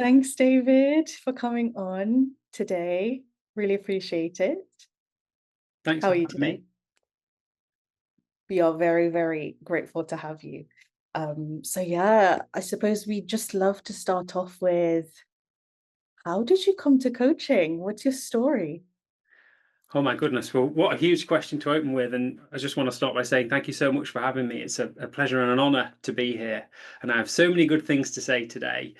Thanks, David, for coming on today. Really appreciate it. Thanks How for are you having today? me. We are very, very grateful to have you. So yeah, I suppose we just love to start off with how did you come to coaching? What's your story? Oh my goodness. Well, what a huge question to open with. And I just want to start by saying thank you so much for having me. It's a pleasure and an honor to be here. And I have so many good things to say today.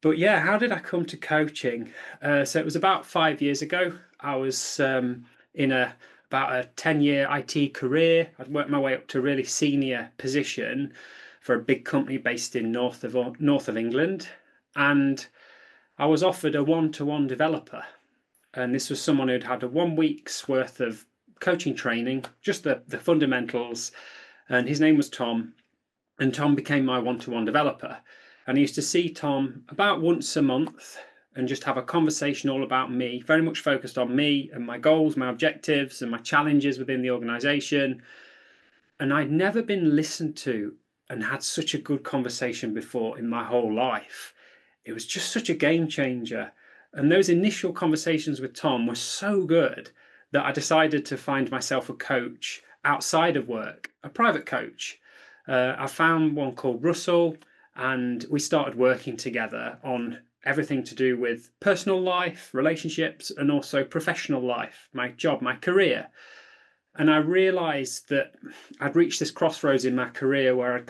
But yeah, how did I come to coaching? So it was about 5 years ago. I was in about a 10-year IT career. I'd worked my way up to a really senior position for a big company based in north of England. And I was offered a one-to-one developer. And this was someone who'd had a 1 week's worth of coaching training, just the fundamentals. And his name was Tom. And Tom became my one-to-one developer. And I used to see Tom about once a month and just have a conversation all about me, very much focused on me and my goals, my objectives, and my challenges within the organization. And I'd never been listened to and had such a good conversation before in my whole life. It was just such a game changer. And those initial conversations with Tom were so good that I decided to find myself a coach outside of work, a private coach. I found one called Russell, and we started working together on everything to do with personal life, relationships, and also professional life, my job, my career. And I realized that I'd reached this crossroads in my career where I'd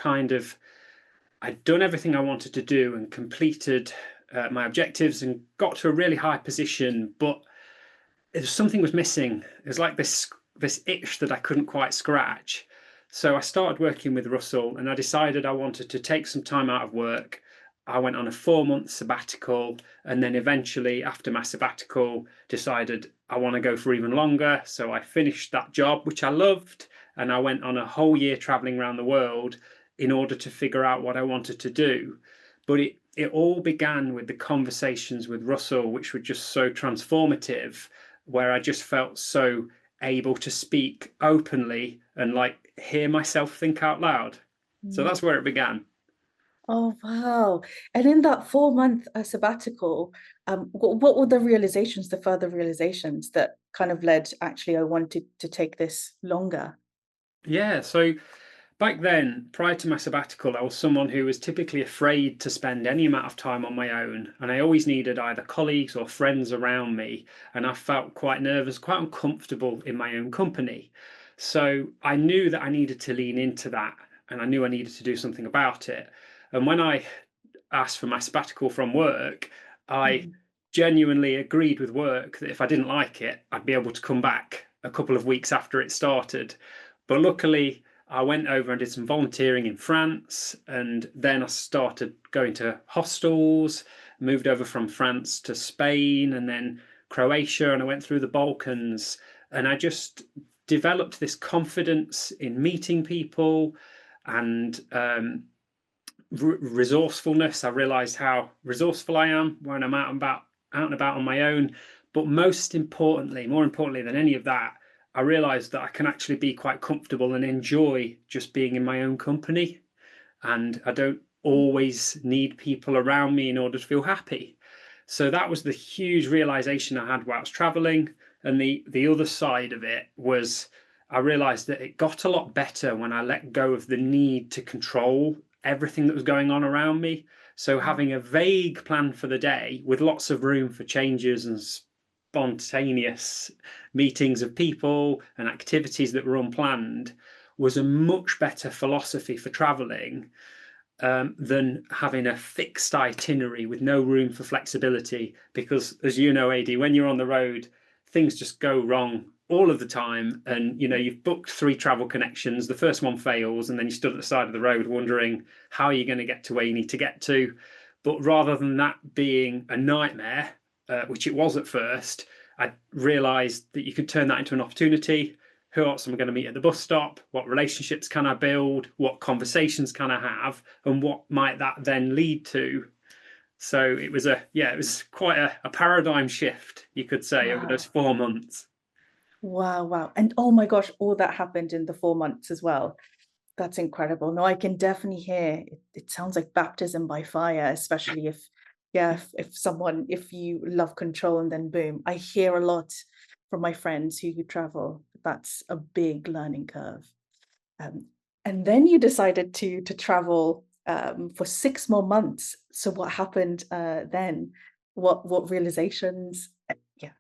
done everything I wanted to do and completed my objectives and got to a really high position, but something was missing. It was like this itch that I couldn't quite scratch. So I started working with Russell, and I decided I wanted to take some time out of work. I went on a 4 month sabbatical, and then eventually, after my sabbatical, decided I want to go for even longer. So I finished that job, which I loved, and I went on a whole year traveling around the world in order to figure out what I wanted to do. But it all began with the conversations with Russell, which were just so transformative, where I just felt so able to speak openly and like hear myself think out loud. So Mm. that's where it began. Oh, wow. And in that 4 month sabbatical, what were the realizations, the further realizations that kind of led, actually, I wanted to take this longer? Yeah. So back then, prior to my sabbatical, I was someone who was typically afraid to spend any amount of time on my own. And I always needed either colleagues or friends around me. And I felt quite nervous, quite uncomfortable in my own company. So I knew that I needed to lean into that. And I knew I needed to do something about it. And when I asked for my sabbatical from work, I Mhm. genuinely agreed with work that if I didn't like it, I'd be able to come back a couple of weeks after it started. But luckily, I went over and did some volunteering in France, and then I started going to hostels, moved over from France to Spain and then Croatia, and I went through the Balkans. And I just developed this confidence in meeting people and resourcefulness. I realized how resourceful I am when I'm out and about on my own. But most importantly, more importantly than any of that, I realized that I can actually be quite comfortable and enjoy just being in my own company. And I don't always need people around me in order to feel happy. So that was the huge realization I had whilst traveling. And the other side of it was I realized that it got a lot better when I let go of the need to control everything that was going on around me. So having a vague plan for the day with lots of room for changes and spontaneous meetings of people and activities that were unplanned was a much better philosophy for traveling than having a fixed itinerary with no room for flexibility. Because, as you know, AD, when you're on the road, things just go wrong all of the time. And you've booked 3 travel connections, the first one fails, and then you stood at the side of the road wondering how you're going to get to where you need to get to. But rather than that being a nightmare, which it was at first, I realized that you could turn that into an opportunity. Who else am I going to meet at the bus stop? What relationships can I build? What conversations can I have? And what might that then lead to? So it was quite a paradigm shift, you could say, over those Wow. 4 months. Wow, wow. And oh my gosh, all that happened in the 4 months as well. That's incredible. No, I can definitely hear it. It sounds like baptism by fire, especially if Yeah, if you love control and then boom, I hear a lot from my friends who travel. That's a big learning curve. Um, and then you decided to travel for 6 more months. So what happened then? What realizations? Yeah,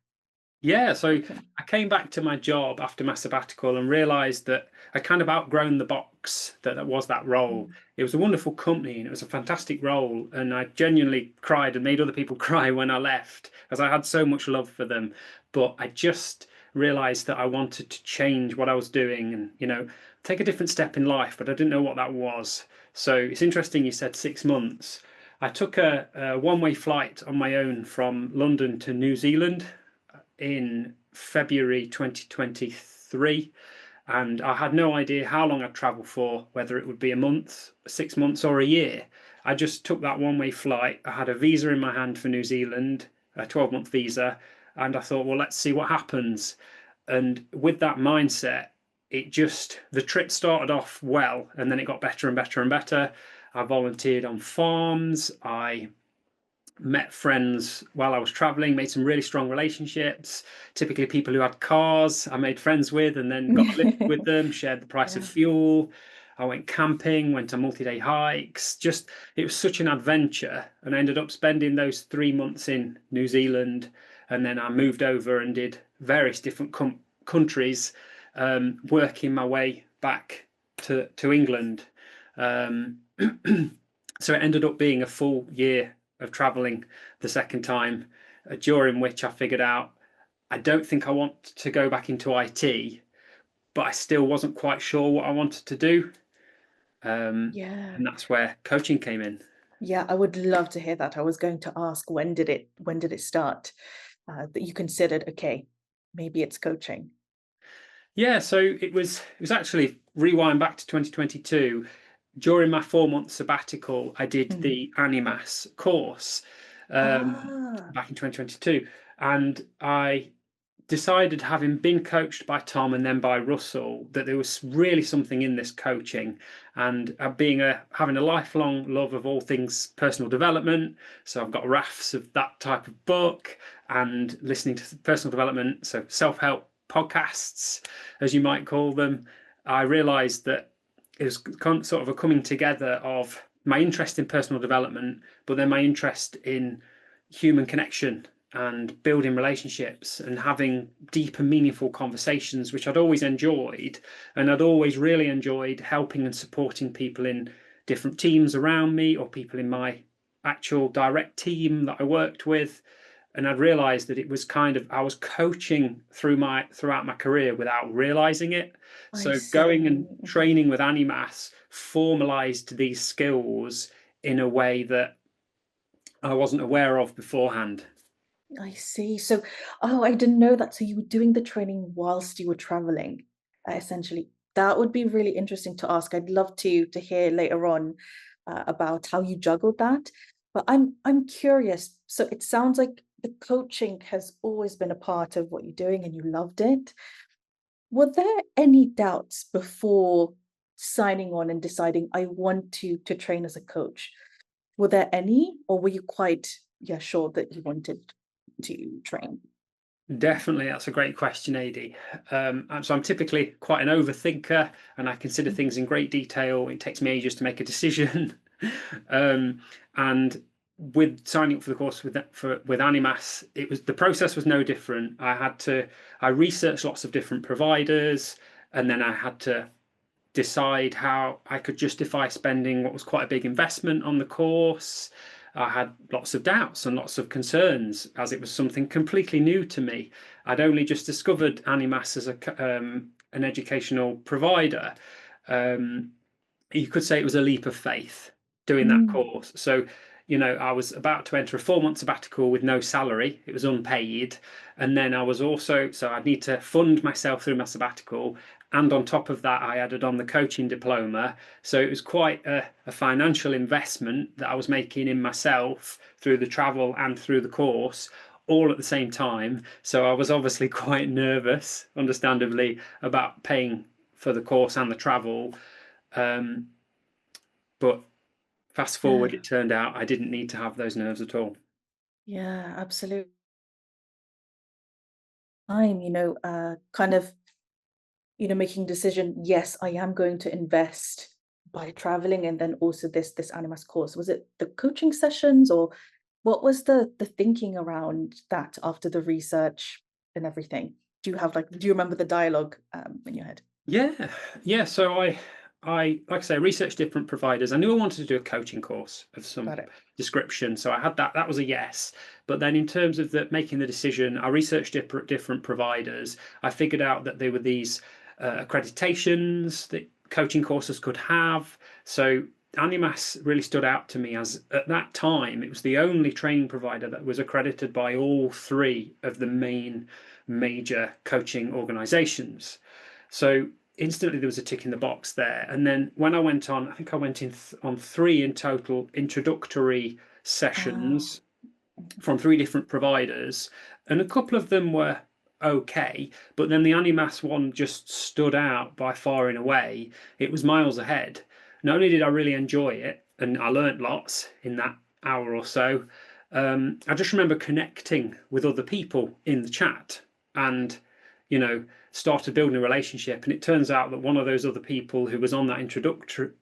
Yeah, so okay. I came back to my job after my sabbatical and realized that I kind of outgrown the box that was that role. Mm. It was a wonderful company and it was a fantastic role. And I genuinely cried and made other people cry when I left, as I had so much love for them. But I just realized that I wanted to change what I was doing and, take a different step in life, but I didn't know what that was. So it's interesting you said 6 months. I took a one-way flight on my own from London to New Zealand in February 2023, and I had no idea how long I'd travel for, whether it would be a month, 6 months, or a year. I just took that one-way flight. I had a visa in my hand for New Zealand, a 12-month visa, and I thought, well, let's see what happens. And with that mindset, the trip started off well, and then it got better and better and better. I volunteered on farms. I met friends while I was traveling, made some really strong relationships. Typically, people who had cars, I made friends with and then got a lift with them, shared the price of Yeah. fuel. I went camping, went on multi-day hikes. Just, it was such an adventure. And I ended up spending those 3 months in New Zealand. And then I moved over and did various different countries, working my way back to England. Um, so it ended up being a full year of traveling the second time, during which I figured out I don't think I want to go back into IT, but I still wasn't quite sure what I wanted to do. Yeah. And that's where coaching came in. Yeah, I would love to hear that. I was going to ask, when did it start that you considered, okay, maybe it's coaching? Yeah, so it was actually rewind back to 2022. During my 4 month sabbatical, I did Mhm. the Animas course, Ah, back in 2022, and I decided, having been coached by Tom and then by Russell, that there was really something in this coaching. And being having a lifelong love of all things personal development, so I've got rafts of that type of book and listening to personal development, so self-help podcasts, as you might call them. I realized that it was sort of a coming together of my interest in personal development, but then my interest in human connection and building relationships and having deep and meaningful conversations, which I'd always enjoyed. And I'd always really enjoyed helping and supporting people in different teams around me, or people in my actual direct team that I worked with. And I'd realized that it was kind of, I was coaching throughout my career without realizing it. I So going and see. Mhm. training with Animas formalized these skills in a way that I wasn't aware of beforehand. I see. So, oh, I didn't know that. So you were doing the training whilst you were traveling, essentially. That would be really interesting to ask. I'd love to hear later on about how you juggled that. But I'm curious. So it sounds like the coaching has always been a part of what you're doing and you loved it. Were there any doubts before signing on and deciding I want to train as a coach? Were there any, or were you quite, yeah, sure that you wanted to train? Definitely, that's a great question, AD. So I'm typically quite an overthinker, and I consider Mhm. things in great detail. It takes me ages to make a decision. um, and with signing up for the course with Animas, the process was no different. I researched lots of different providers, and then I had to decide how I could justify spending what was quite a big investment on the course. I had lots of doubts and lots of concerns, as it was something completely new to me. I'd only just discovered Animas as an educational provider. Um, you could say it was a leap of faith doing that Mm, course. So, I was about to enter a 4 month sabbatical with no salary, it was unpaid. And then so I'd need to fund myself through my sabbatical. And on top of that, I added on the coaching diploma. So it was quite a financial investment that I was making in myself through the travel and through the course, all at the same time. So I was obviously quite nervous, understandably, about paying for the course and the travel. Um, but fast yeah. forward, it turned out I didn't need to have those nerves at all. Yeah, absolutely. Time, kind of, making decision, yes, I am going to invest by traveling and then also this Animas course. Was it the coaching sessions or what was the thinking around that after the research and everything? Do you remember the dialogue in your head? Yeah, yeah. So I like I say, researched different providers. I knew I wanted to do a coaching course of some Got it. description, so I had that. That was a yes. But then, in terms of making the decision, I researched different providers. I figured out that there were these accreditations that coaching courses could have. So Animas really stood out to me as at that time it was the only training provider that was accredited by all three of the main major coaching organizations. So instantly there was a tick in the box there. And then when I went on, I think I went in on three in total introductory Ah, sessions mhm. from three different providers, and a couple of them were okay, but then the Animas one just stood out by far and away. It was miles ahead. Not only did I really enjoy it, and I learnt lots in that hour or so, I just remember connecting with other people in the chat and, you know, started building a relationship. And it turns out that one of those other people who was on that introductory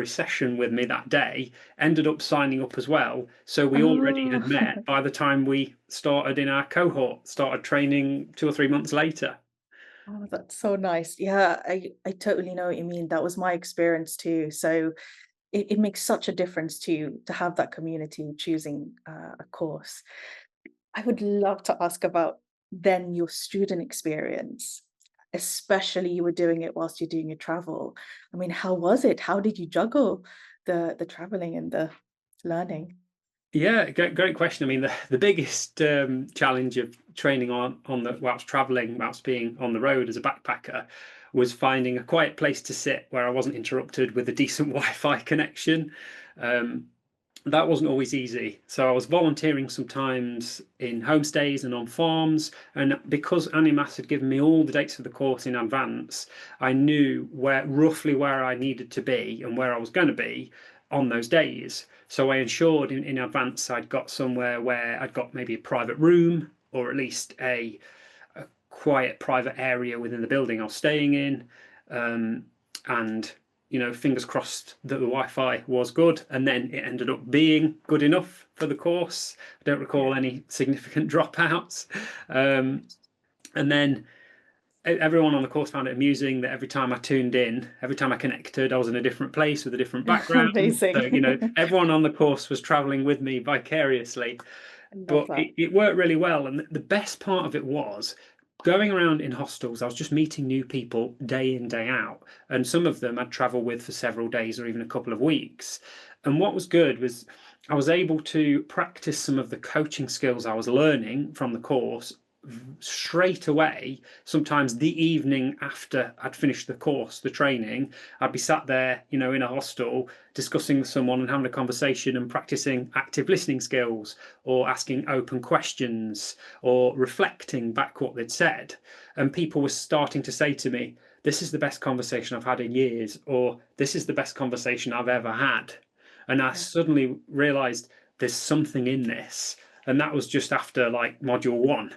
session with me that day ended up signing up as well. So we already Oh, had met by the time we started in our cohort, started training 2 or 3 months later. oh, that's so nice. Yeah, I totally know what you mean. That was my experience too. So it makes such a difference to have that community choosing a course. I would love to ask about then your student experience, especially you were doing it whilst you're doing your travel. I mean, how was it? How did you juggle the traveling and the learning? Yeah, great question. I mean, the biggest challenge of training on the whilst traveling, whilst being on the road as a backpacker, was finding a quiet place to sit where I wasn't interrupted with a decent Wi-Fi connection. Um, that wasn't always easy. So I was volunteering sometimes in homestays and on farms. And because Animas had given me all the dates of the course in advance, I knew roughly where I needed to be and where I was going to be on those days. So I ensured in advance I'd got somewhere where I'd got maybe a private room or at least a quiet private area within the building I was staying in. And fingers crossed that the Wi-Fi was good, and then it ended up being good enough for the course. I don't Yeah. recall any significant dropouts. And then everyone on the course found it amusing that every time I tuned in, every time I connected, I was in a different place with a different background. So, Amazing. everyone on the course was traveling with me vicariously. I love But that. it worked really well. And the best part of it was going around in hostels, I was just meeting new people day in, day out. And some of them I'd travel with for several days or even a couple of weeks. And what was good was I was able to practice some of the coaching skills I was learning from the course straight away. Sometimes the evening after I'd finished the course, the training, I'd be sat there, in a hostel discussing with someone and having a conversation and practicing active listening skills or asking open questions or reflecting back what they'd said. And people were starting to say to me, "This is the best conversation I've had in years," or "This is the best conversation I've ever had." And I Yeah. suddenly realized there's something in this. And that was just after like module one.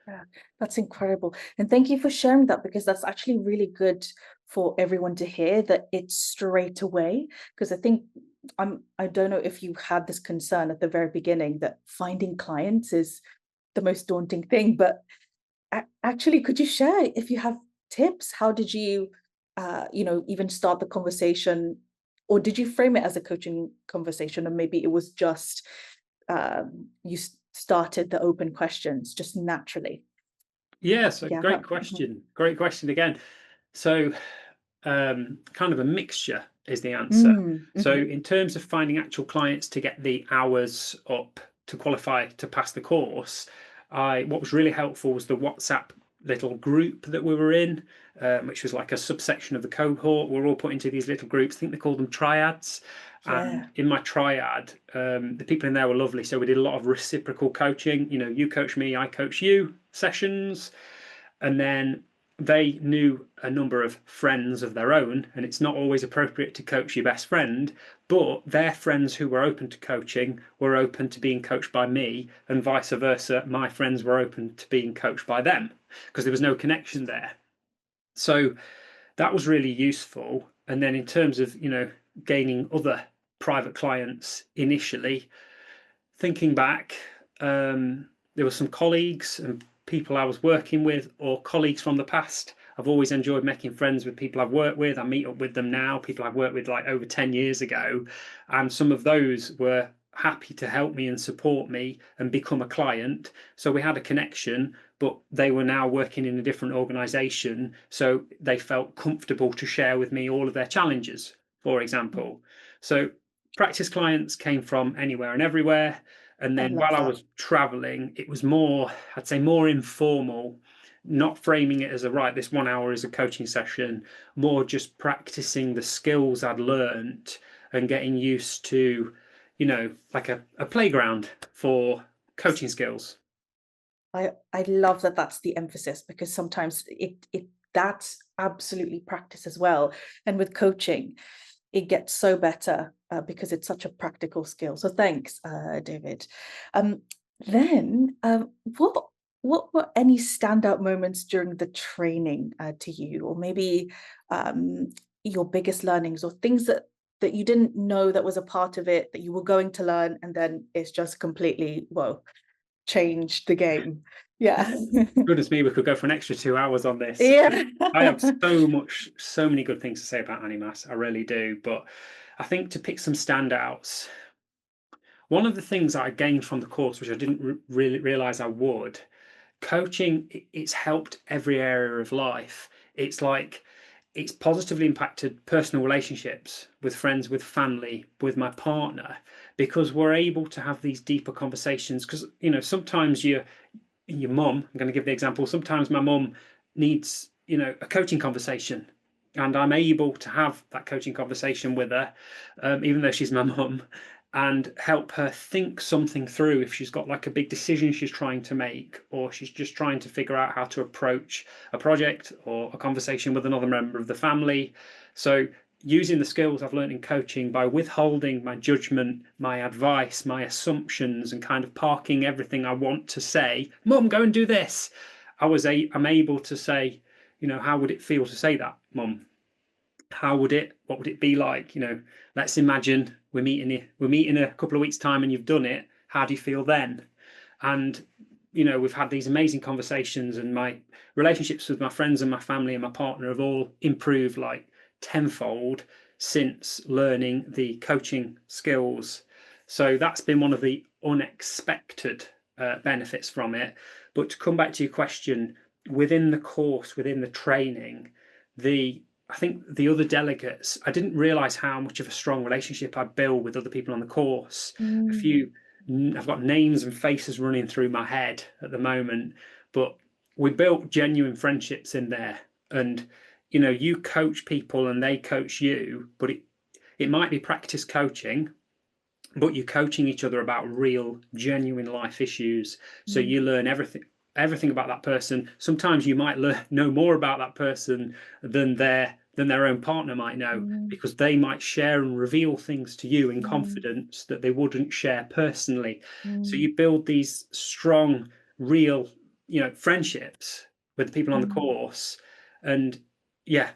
Yeah, that's incredible. And thank you for sharing that because that's actually really good for everyone to hear that it's straight away. Because I think I don't know if you had this concern at the very beginning that finding clients is the most daunting thing, but actually, could you share if you have tips? How did you, even start the conversation, or did you frame it as a coaching conversation, or maybe it was just you started the open questions just naturally? Yeah, so Yeah. great Mhm. question. Great question again. So, kind of a mixture is the answer. Mm, So, mhm. in terms of finding actual clients to get the hours up to qualify to pass the course, I what was really helpful was the WhatsApp little group that we were in, which was like a subsection of the cohort. We were all put into these little groups. I think they called them triads. And Yeah. in my triad, the people in there were lovely. So we did a lot of reciprocal coaching. You coach me, I coach you sessions, and then they knew a number of friends of their own, and it's not always appropriate to coach your best friend, but their friends who were open to coaching were open to being coached by me, and vice versa. My friends were open to being coached by them because there was no connection there. So that was really useful. And then in terms of, gaining other private clients initially, thinking back, there were some colleagues and people I was working with, or colleagues from the past. I've always enjoyed making friends with people I've worked with. I meet up with them now, people I've worked with like over 10 years ago. And some of those were happy to help me and support me and become a client. So we had a connection, but they were now working in a different organization. So they felt comfortable to share with me all of their challenges, for Mm. example. So practice clients came from anywhere and everywhere. And I then love while I that. was traveling, it was more, I'd say, more informal, not framing it as a right, this 1 hour is a coaching session, more just practicing the skills I'd learned and getting used to, like a playground for coaching skills. I love that that's the emphasis, because sometimes it that's absolutely practice as well. And with coaching, it gets so better because it's such a practical skill. So thanks, David. Um, then, what were any standout moments during the training to you, or maybe um, your biggest learnings, or things that you didn't know that was a part of it that you were going to learn, and then it's just completely, whoa, changed the game. Yeah. Goodness me, we could go for an extra 2 hours on this. Yeah. I have so many good things to say about Animas. I really do. But I think to pick some standouts, one of the things I gained from the course, which I didn't really realize I would, coaching, it's helped every area of life. It's like it's positively impacted personal relationships with friends, with family, with my partner, because we're able to have these deeper conversations. Because sometimes your mum, I'm going to give the example, sometimes my mum needs, a coaching conversation, and I'm able to have that coaching conversation with her, even though she's my mum, and help her think something through if she's got like a big decision she's trying to make, or she's just trying to figure out how to approach a project or a conversation with another member of the family. So using the skills I've learned in coaching by withholding my judgment, my advice, my assumptions, and kind of parking everything I want to say, Mum, go and do this. I'm able to say, how would it feel to say that, Mum? What would it be like? Let's imagine we're meeting a couple of weeks' time and you've done it. How do you feel then? And we've had these amazing conversations, and my relationships with my friends and my family and my partner have all improved like tenfold since learning the coaching skills. So that's been one of the unexpected benefits from it. But to come back to your question, within the course, within the training, the I think the other delegates, I didn't realize how much of a strong relationship I built with other people on the course. A Mm, few I've got names and faces running through my head at the moment, but we built genuine friendships in there. And you coach people and they coach you, but it might be practice coaching, but you're coaching each other about real, genuine life issues. So mm, you learn everything about that person. Sometimes you might know more about that person than their own partner might know, mm, because they might share and reveal things to you in mm, confidence that they wouldn't share personally. So mm, you build these strong, real, friendships with the people on the mm. course. And yeah,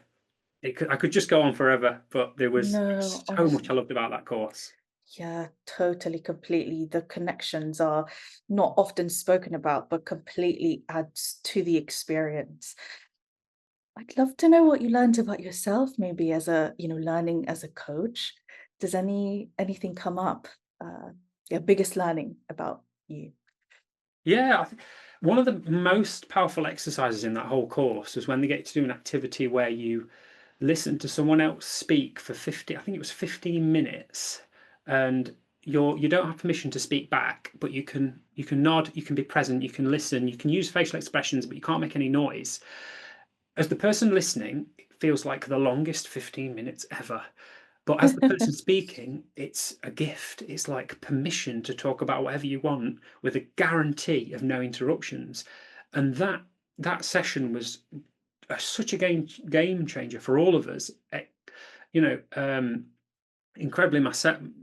I could just go on forever, but there was No, so much I honestly. loved about that course. Yeah, totally, completely. The connections are not often spoken about, but completely adds to the experience. I'd love to know what you learned about yourself, maybe as learning as a coach. Does anything come up? Your biggest learning about you? Yeah, one of the most powerful exercises in that whole course was when they get to do an activity where you listen to someone else speak for 50, I think it was 15 minutes, and you don't have permission to speak back, but you can nod, you can be present, you can listen, you can use facial expressions, but you can't make any noise. As the person listening, it feels like the longest 15 minutes ever. But as the person speaking, it's a gift. It's like permission to talk about whatever you want with a guarantee of no interruptions. And that session was such a game changer for all of us. You know, incredibly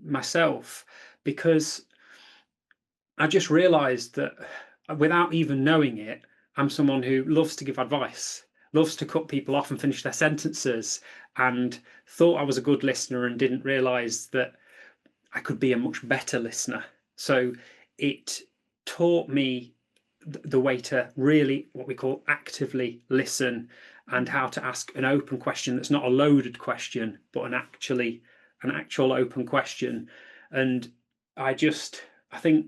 myself, because I just realized that without even knowing it, I'm someone who loves to give advice, loves to cut people off and finish their sentences, and thought I was a good listener and didn't realize that I could be a much better listener. So it taught me the way to really, what we call, actively listen, and Mm. how to ask an open question that's not a loaded question, but an actual open question. And I think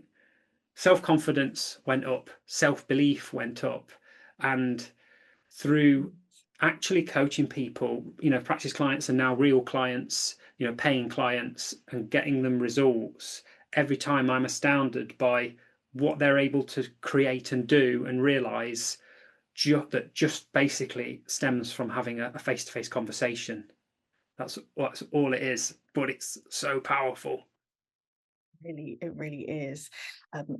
self-confidence went up, self-belief went up, and through actually coaching people, practice clients are now real clients, paying clients, and getting them results. Every time I'm astounded by what they're able to create and do, and realize that just basically stems from having a face-to-face conversation. That's all it is, but it's so powerful. Really, it really is.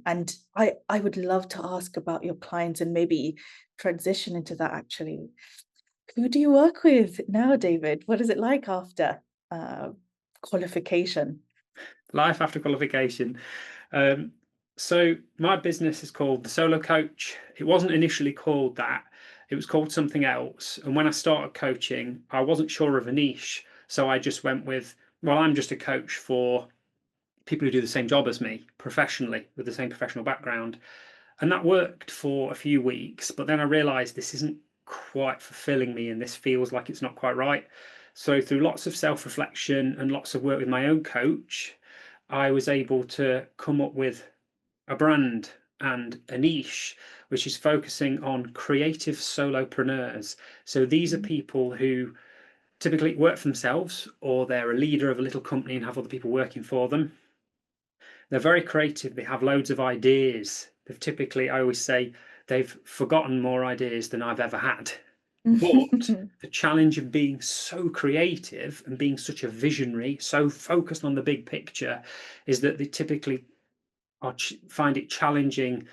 And I would love to ask about your clients and maybe transition into that actually. Who do you work with now, David? What is it like after uh, qualification? Life after qualification. Um, so my business is called the Solo Coach. It wasn't initially called that. It was called something else. And when I started coaching, I wasn't sure of a niche. So I just went with, well, I'm just a coach for people who do the same job as me professionally with the same professional background. And that worked for a few weeks. But then I realized this isn't quite fulfilling me and this feels like it's not quite right. So through lots of self-reflection and lots of work with my own coach, I was able to come up with a brand and a niche which is focusing on creative solopreneurs. So these are Mm, people who typically work for themselves, or they're a leader of a little company and have other people working for them. They're very creative, they have loads of ideas. They've typically, I always say, they've forgotten more ideas than I've ever had. But the challenge of being so creative and being such a visionary, so focused on the big picture, is that they typically find it challenging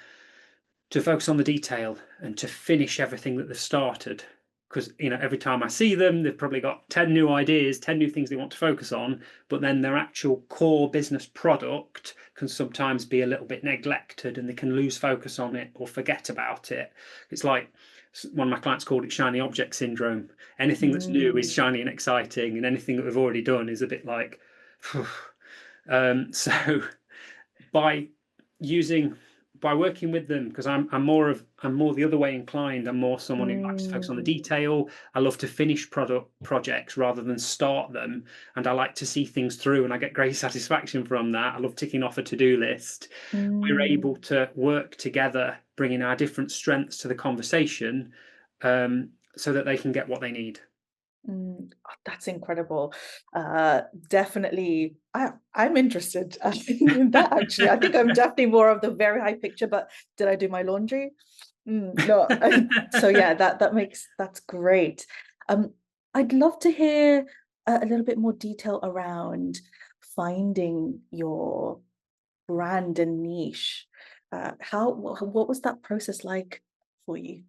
to focus on the detail and to finish everything that they've started. Because every time I see them, they've probably got 10 new ideas, 10 new things they want to focus on, but then their actual core business product can sometimes be a little bit neglected and they can lose focus on it or forget about it. It's like one of my clients called it shiny object syndrome. Anything that's new is mm, shiny and exciting, and anything that we've already done is a bit like, so by using by working with them, because I'm more the other way inclined. I'm more someone who likes to focus on the mm, detail. I love to finish projects rather than start them, and I like to see things through, and I get great satisfaction from that. I love ticking off a to-do list. We're able mm. to work together, bringing our different strengths to the conversation, so that they can get what they need. Oh, that's incredible. Definitely, I'm interested in that actually. I think I'm definitely more of the very high picture, but did I do my laundry? No. So yeah, that's great. Um, I'd love to hear a little bit more detail around finding your brand and niche. What was that process like for you?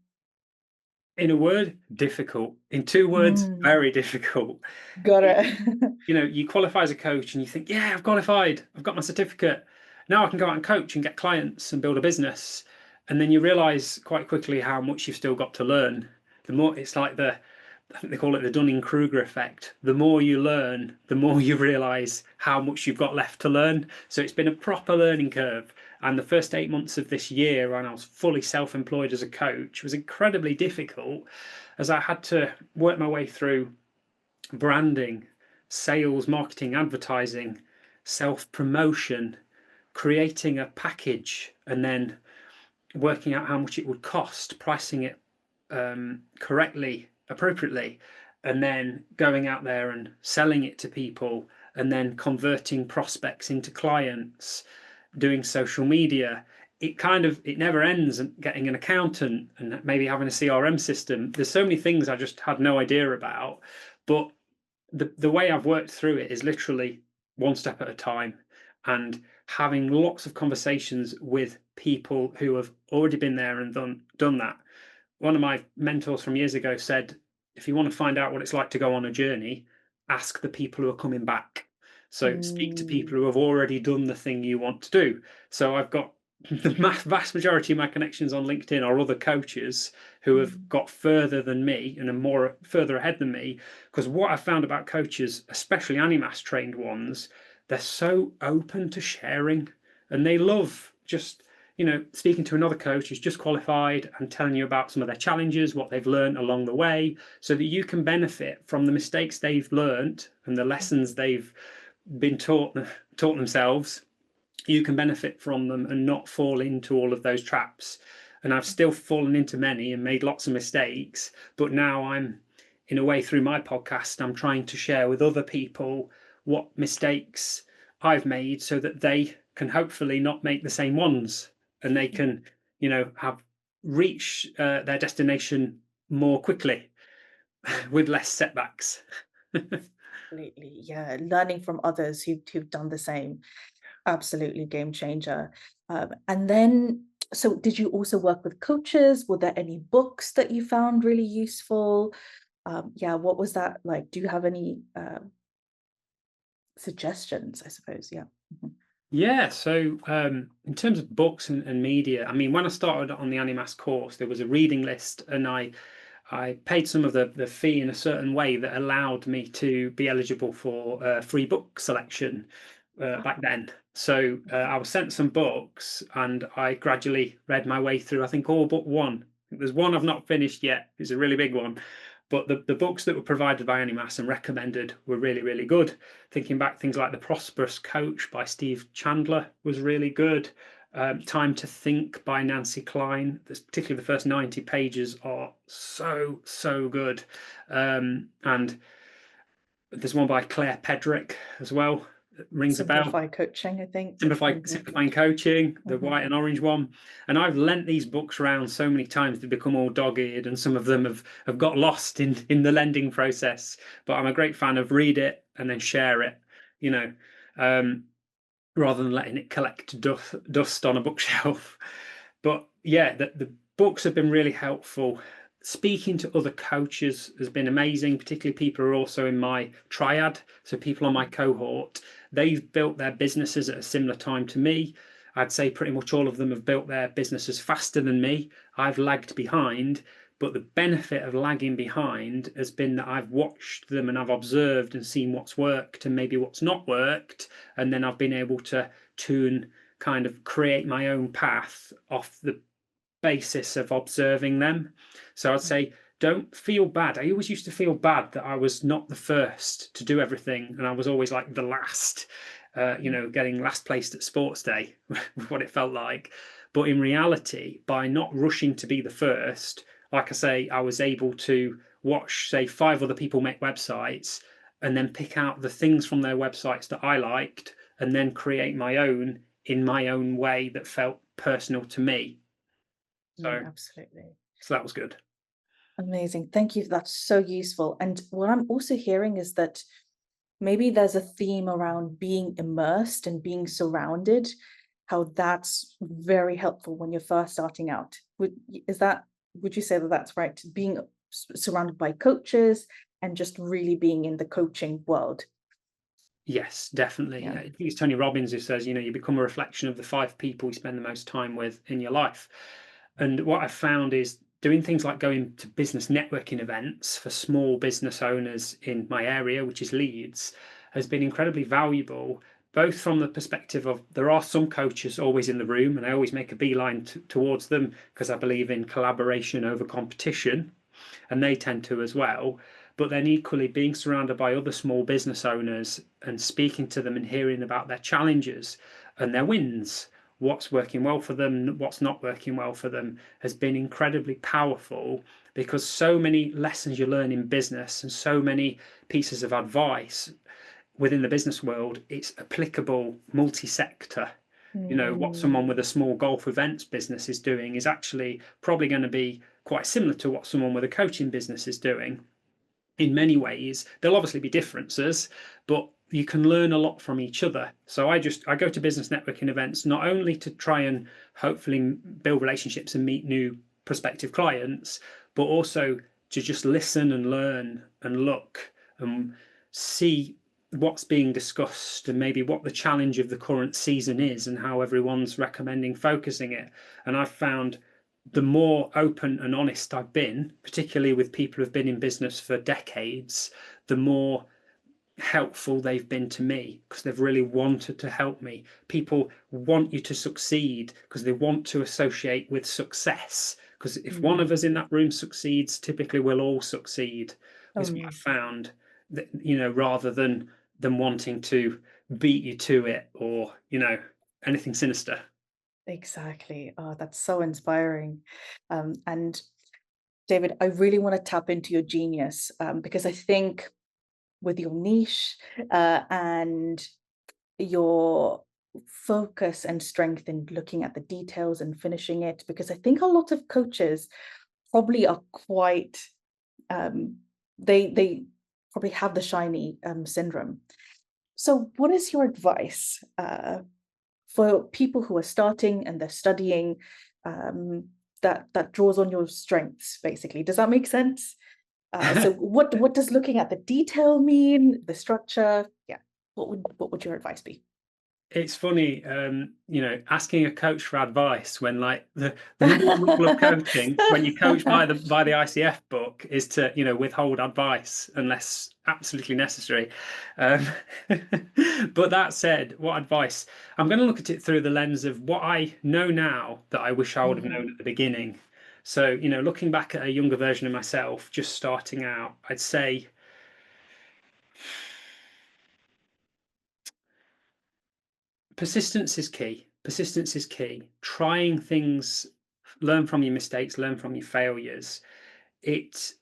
In a word, difficult. In two words, Mm, very difficult. got It, it. you qualify as a coach and you think, yeah, I've qualified, I've got my certificate. Now I can go out and coach and get clients and build a business. And then you realize quite quickly how much you've still got to learn. The more it's like I think they call it the Dunning-Kruger effect. The more you learn, the more you realize how much you've got left to learn. So it's been a proper learning curve. And the first 8 months of this year, when I was fully self-employed as a coach, was incredibly difficult, as I had to work my way through branding, sales, marketing, advertising, self promotion, creating a package, and then working out how much it would cost, pricing it correctly, appropriately, and then going out there and selling it to people, and then converting prospects into clients, doing social media. It never ends, and getting an accountant and maybe having a CRM system. There's so many things I just had no idea about, but the way I've worked through it is literally one step at a time, and having lots of conversations with people who have already been there and done that. one of my mentors from years ago said, if you want to find out what it's like to go on a journey, ask the people who are coming back. So speak to Mm, people who have already done the thing you want to do. So I've got the vast majority of my connections on LinkedIn are other coaches who have mm, got further than me and are more further ahead than me. Because what I found about coaches, especially Animas trained ones, they're so open to sharing, and they love just, speaking to another coach who's just qualified and telling you about some of their challenges, what they've learned along the way, so that you can benefit from the mistakes they've learned and the lessons they've been taught themselves. You can benefit from them and not fall into all of those traps. And I've still fallen into many and made lots of mistakes, but now I'm, in a way, through my podcast, I'm trying to share with other people what mistakes I've made so that they can hopefully not make the same ones, and they can, have reach their destination more quickly with less setbacks. absolutely. Yeah. Learning from others who've done the same. Absolutely game changer. And then, so did you also work with coaches? Were there any books that you found really useful? Yeah, what was that like? Do you have any suggestions, I suppose? Yeah. Mhm. Yeah, so in terms of books and media, I mean, when I started on the Animas course, there was a reading list, and I paid some of the fee in a certain way that allowed me to be eligible for free book selection back Ah, then. So I was sent some books, and I gradually read my way through, I think, all but one. There's one I've not finished yet. It's a really big one. But the books that were provided by Animas and recommended were really, really good. Thinking back, things like The Prosperous Coach by Steve Chandler was really good. Time to Think by Nancy Klein, particularly the first 90 pages, are so, so good. And there's one by Claire Pedrick as well. That rings a bell. Simplify coaching, I think. Mhm. Simplifying Coaching, the Mhm. white and orange one. And I've lent these books around so many times to become all dog-eared, and some of them have got lost in the lending process. But I'm a great fan of read it and then share it, you know, um, rather than letting it collect dust on a bookshelf. But yeah, the books have been really helpful. Speaking to other coaches has been amazing, particularly people who are also in my triad. So people on my cohort, they've built their businesses at a similar time to me. I'd say pretty much all of them have built their businesses faster than me. I've lagged behind, but the benefit of lagging behind has been that I've watched them and I've observed and seen what's worked and maybe what's not worked. And then I've been able to tune, kind of create my own path off the basis of observing them. So I'd say, don't feel bad. I always used to feel bad that I was not the first to do everything, and I was always like the last, getting last placed at sports day, what it felt like. But in reality, by not rushing to be the first, like I say, I was able to watch, say, 5 other people make websites and then pick out the things from their websites that I liked and then create my own in my own way that felt personal to me. So Absolutely. so that was good. Amazing. Thank you. That's so useful. And what I'm also hearing is that maybe there's a theme around being immersed and being surrounded, how that's very helpful when you're first starting out. Would you say that that's right? Being surrounded by coaches and just really being in the coaching world. Yes, definitely. Yeah. I think it's Tony Robbins who says, you become a reflection of the 5 people you spend the most time with in your life. And what I've found is doing things like going to business networking events for small business owners in my area, which is Leeds, has been incredibly valuable, both from the perspective of there are some coaches always in the room, and I always make a beeline towards them because I believe in collaboration over competition, and they tend to as well. But then equally being surrounded by other small business owners and speaking to them and hearing about their challenges and their wins, what's working well for them, what's not working well for them, has been incredibly powerful, because so many lessons you learn in business and so many pieces of advice within the business world, it's applicable multi-sector. What Mm, someone with a small golf events business is doing is actually probably going to be quite similar to what someone with a coaching business is doing. In many ways, there'll obviously be differences, but you can learn a lot from each other. So I go to business networking events not only to try and hopefully build relationships and meet new prospective clients, but also to just listen and learn and look and see what's being discussed and maybe what the challenge of the current season is and how everyone's recommending focusing it. And I've found the more open and honest I've been, particularly with people who've been in business for decades, the more helpful they've been to me because they've really wanted to help me. People want you to succeed because they want to associate with success. Because if one of Mm. us in that room succeeds, typically we'll all succeed, is what I've Um, found. That, rather than wanting to beat you to it or, anything sinister. exactly. Oh, that's so inspiring. And David, I really want to tap into your genius because I think with your niche and your focus and strength in looking at the details and finishing it, because I think a lot of coaches probably are quite um, they probably have the shiny syndrome. So, what is your advice for people who are starting and they're studying that draws on your strengths? Basically, does that make sense? So, what does looking at the detail mean? The structure? Yeah. What would your advice be? It's funny, asking a coach for advice when like the number one rule of coaching when you coach by the ICF book is to, withhold advice unless absolutely necessary. Um, but that said, what advice? I'm going to look at it through the lens of what I know now that I wish I would have known Mhm. at the beginning. So, looking back at a younger version of myself, just starting out, I'd say persistence is key. Persistence is key. Trying things, learn from your mistakes, learn from your failures. It,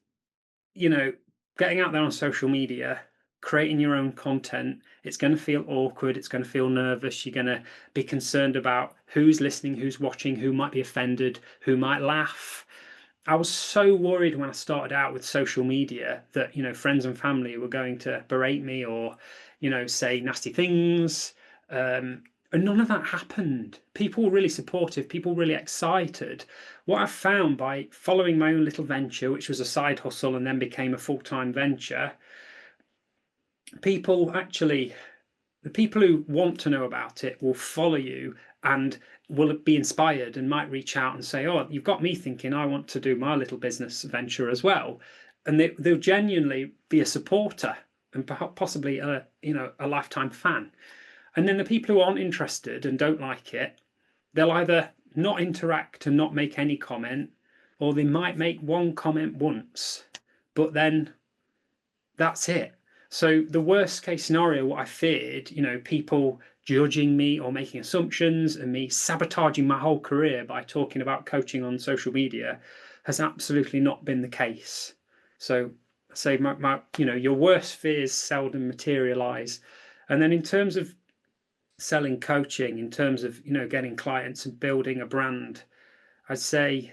you know, getting out there on social media, creating your own content, it's going to feel awkward. It's going to feel nervous. You're going to be concerned about who's listening, who's watching, who might be offended, who might laugh. I was so worried when I started out with social media that, friends and family were going to berate me or, say nasty things. And none of that happened. People were really supportive, people were really excited. What I found by following my own little venture, which was a side hustle and then became a full-time venture, people actually the people who want to know about it will follow you and will be inspired and might reach out and say, "Oh, you've got me thinking. I want to do my little business venture as well." And they'll genuinely be a supporter and possibly a lifetime fan. And then the people who aren't interested and don't like it, they'll either not interact and not make any comment, or they might make one comment once, but then that's it. So the worst case scenario, what I feared, people judging me or making assumptions and me sabotaging my whole career by talking about coaching on social media has absolutely not been the case. So I say your worst fears seldom materialize. And then in terms of selling coaching, in terms of, getting clients and building a brand, I'd say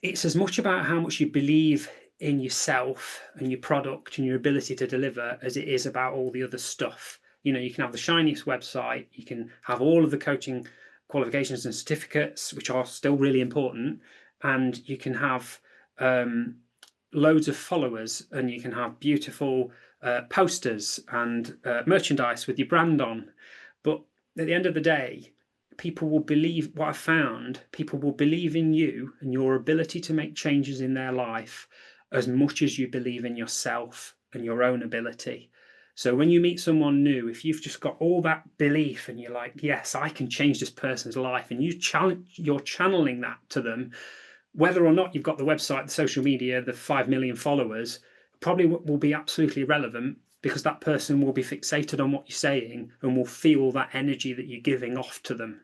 it's as much about how much you believe in yourself and your product and your ability to deliver as it is about all the other stuff. You can have the shiniest website, you can have all of the coaching qualifications and certificates, which are still really important, and you can have loads of followers and you can have beautiful posters and merchandise with your brand on. But at the end of the day, people will believe what I found, people will believe in you and your ability to make changes in their life as much as you believe in yourself and your own ability. So when you meet someone new, if you've just got all that belief and you're like, yes, I can change this person's life, and you're channeling that to them, whether or not you've got the website, the social media, the 5 million followers, probably will be absolutely irrelevant because that person will be fixated on what you're saying and will feel that energy that you're giving off to them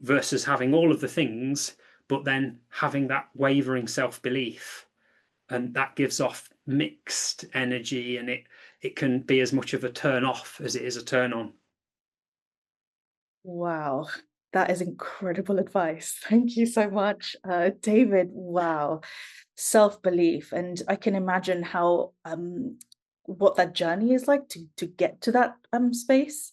versus having all of the things, but then having that wavering self-belief. And that gives off mixed energy and it can be as much of a turn off as it is a turn on. Wow, that is incredible advice. Thank you so much, David. Wow, self-belief, and I can imagine how what that journey is like to get to that space.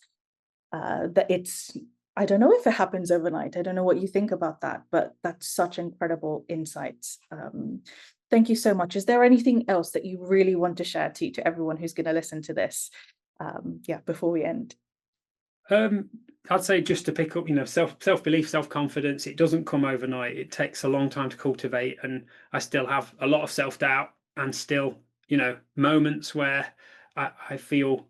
That it's I don't know if it happens overnight. I don't know what you think about that, but that's such incredible insights. Thank you so much. Is there anything else that you really want to share to everyone who's going to listen to this? Yeah, before we end. Um, I'd say just to pick up, self belief, self confidence. It doesn't come overnight. It takes a long time to cultivate, and I still have a lot of self doubt, and still, moments where I feel,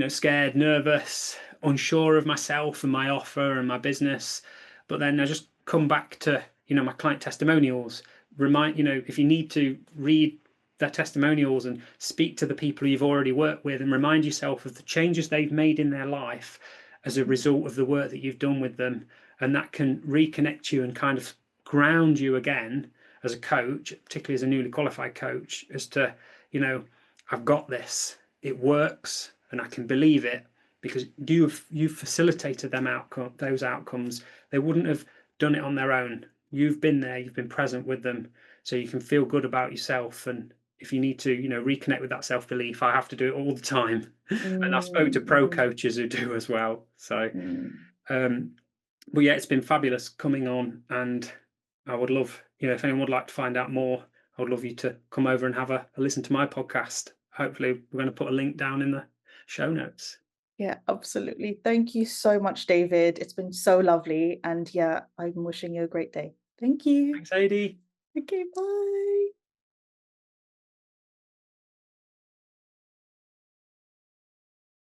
scared, nervous, unsure of myself and my offer and my business. But then I just come back to, my client testimonials. Remind, if you need to read their testimonials and speak to the people you've already worked with and remind yourself of the changes they've made in their life as a result of the work that you've done with them. And that can reconnect you and kind of ground you again as a coach, particularly as a newly qualified coach, as to, I've got this, it works, and I can believe it because you've facilitated those outcomes. They wouldn't have done it on their own. You've been there, you've been present with them, so you can feel good about yourself. And if you need to, reconnect with that self-belief, I have to do it all the time. And I've spoken to pro Mm, coaches who do as well. So, mm. um, but yeah, it's been fabulous coming on, and I would love, if anyone would like to find out more, I would love you to come over and have a listen to my podcast. Hopefully, we're going to put a link down in the show notes. Yeah, absolutely. Thank you so much, David. It's been so lovely. And yeah, I'm wishing you a great day. Thank you. Thanks, Adi. Okay, bye.